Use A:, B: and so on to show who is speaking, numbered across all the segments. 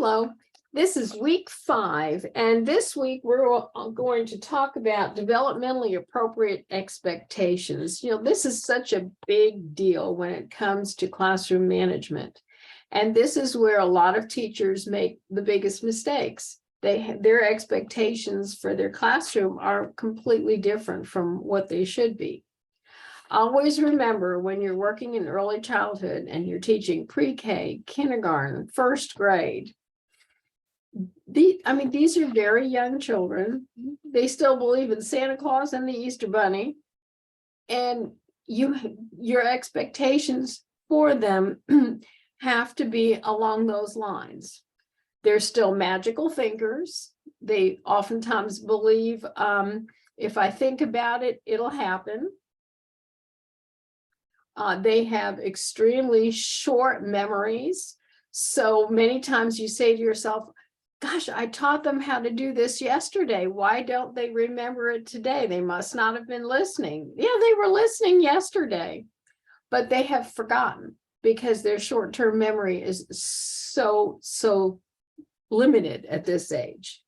A: Hello, this is week 5, and this week we're going to talk about developmentally appropriate expectations. This is such a big deal when it comes to classroom management. And this is where a lot of teachers make the biggest mistakes. Their expectations for their classroom are completely different from what they should be. Always remember, when you're working in early childhood and you're teaching pre-K, kindergarten, first grade, these are very young children. They still believe in Santa Claus and the Easter Bunny. And your expectations for them have to be along those lines. They're still magical thinkers. They oftentimes believe, if I think about it, it'll happen. They have extremely short memories. So many times you say to yourself, gosh, I taught them how to do this yesterday. Why don't they remember it today? They must not have been listening. Yeah, they were listening yesterday, but they have forgotten because their short-term memory is so limited at this age.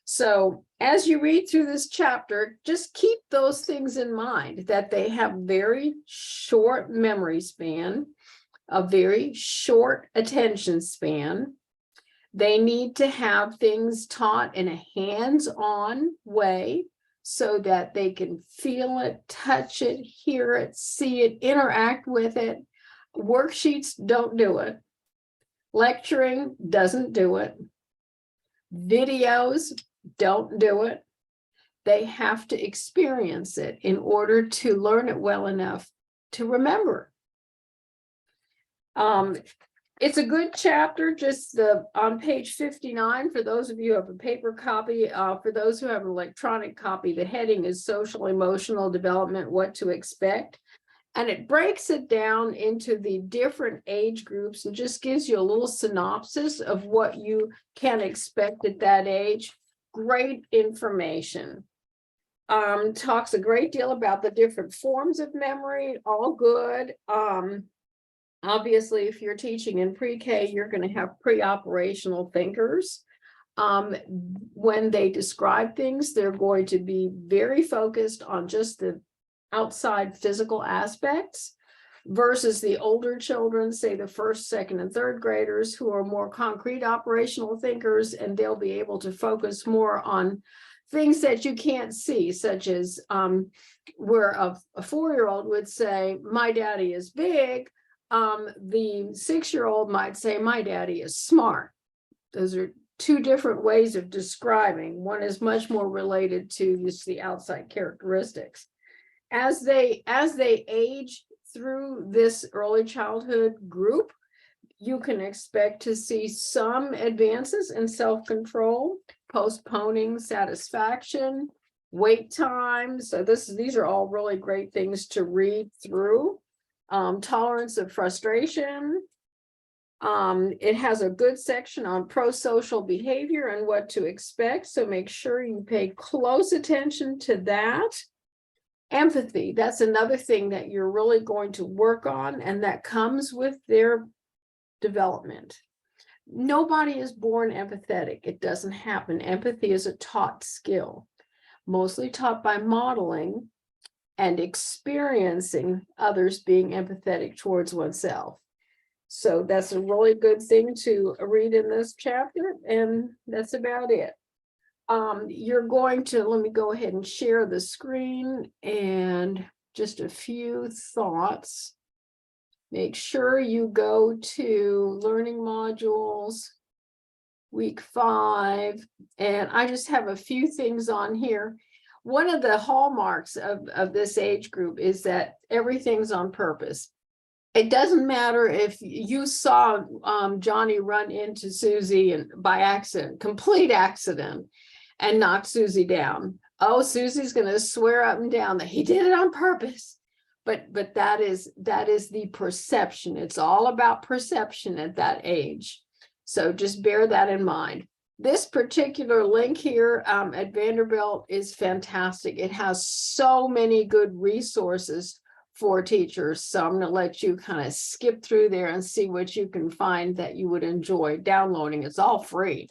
A: So as you read through this chapter, just keep those things in mind, that they have very short memory span, a very short attention span. They need to have things taught in a hands-on way so that they can feel it, touch it, hear it, see it, interact with it. Worksheets don't do it. Lecturing doesn't do it. Videos don't do it. They have to experience it in order to learn it well enough to remember. It's a good chapter, just on page 59, for those of you who have a paper copy. For those who have an electronic copy, the heading is Social Emotional Development, What to Expect. And it breaks it down into the different age groups and just gives you a little synopsis of what you can expect at that age. Great information. Talks a great deal about the different forms of memory, all good. Obviously, if you're teaching in pre-K, you're going to have pre-operational thinkers. When they describe things, they're going to be very focused on just the outside physical aspects, versus the older children, say the first, second, and third graders, who are more concrete operational thinkers, and they'll be able to focus more on things that you can't see, such as where a 4-year-old would say, my daddy is big. The 6-year-old might say, my daddy is smart. Those are two different ways of describing. One is much more related to just the outside characteristics. As they age through this early childhood group, you can expect to see some advances in self-control, postponing satisfaction, wait time. So these are all really great things to read through. Tolerance of frustration. It has a good section on pro-social behavior and what to expect. So make sure you pay close attention to that. Empathy, that's another thing that you're really going to work on, and that comes with their development. Nobody is born empathetic. It doesn't happen. Empathy is a taught skill, mostly taught by modeling and experiencing others being empathetic towards oneself. So that's a really good thing to read in this chapter, and that's about it. You're going to, let me go ahead and share the screen, and just a few thoughts. Make sure you go to learning modules, week 5, and I just have a few things on here. One of the hallmarks of this age group is that everything's on purpose. It doesn't matter if you saw Johnny run into Susie and by accident, complete accident, and knock Susie down. Oh, Susie's going to swear up and down that he did it on purpose. But that is the perception. It's all about perception at that age. So just bear that in mind. This particular link here at Vanderbilt is fantastic. It has so many good resources for teachers. So I'm going to let you kind of skip through there and see what you can find that you would enjoy downloading. It's all free.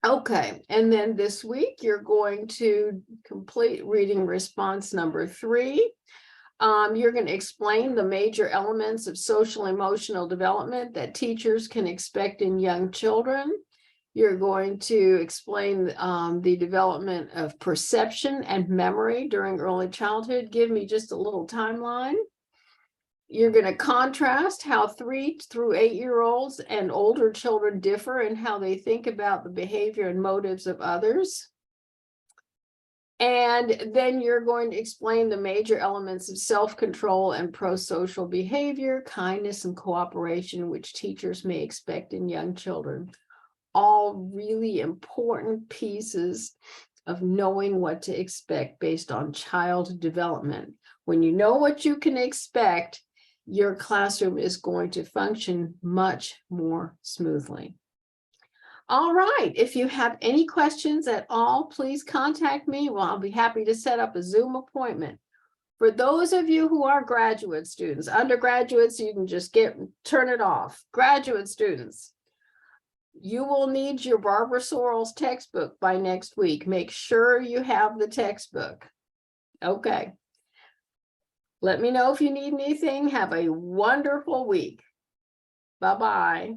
A: Okay, and then this week you're going to complete reading response number 3. You're going to explain the major elements of social emotional development that teachers can expect in young children. You're going to explain the development of perception and memory during early childhood. Give me just a little timeline. You're going to contrast how 3 through 8-year-olds and older children differ in how they think about the behavior and motives of others. And then you're going to explain the major elements of self-control and pro-social behavior, kindness and cooperation, which teachers may expect in young children. All really important pieces of knowing what to expect based on child development. When you know what you can expect, your classroom is going to function much more smoothly. All right, if you have any questions at all, please contact me. Well, I'll be happy to set up a Zoom appointment. For those of you who are graduate students, undergraduates, you can just turn it off. Graduate students, you will need your Barbara Sorrells textbook by next week. Make sure you have the textbook. Okay. Let me know if you need anything. Have a wonderful week. Bye-bye.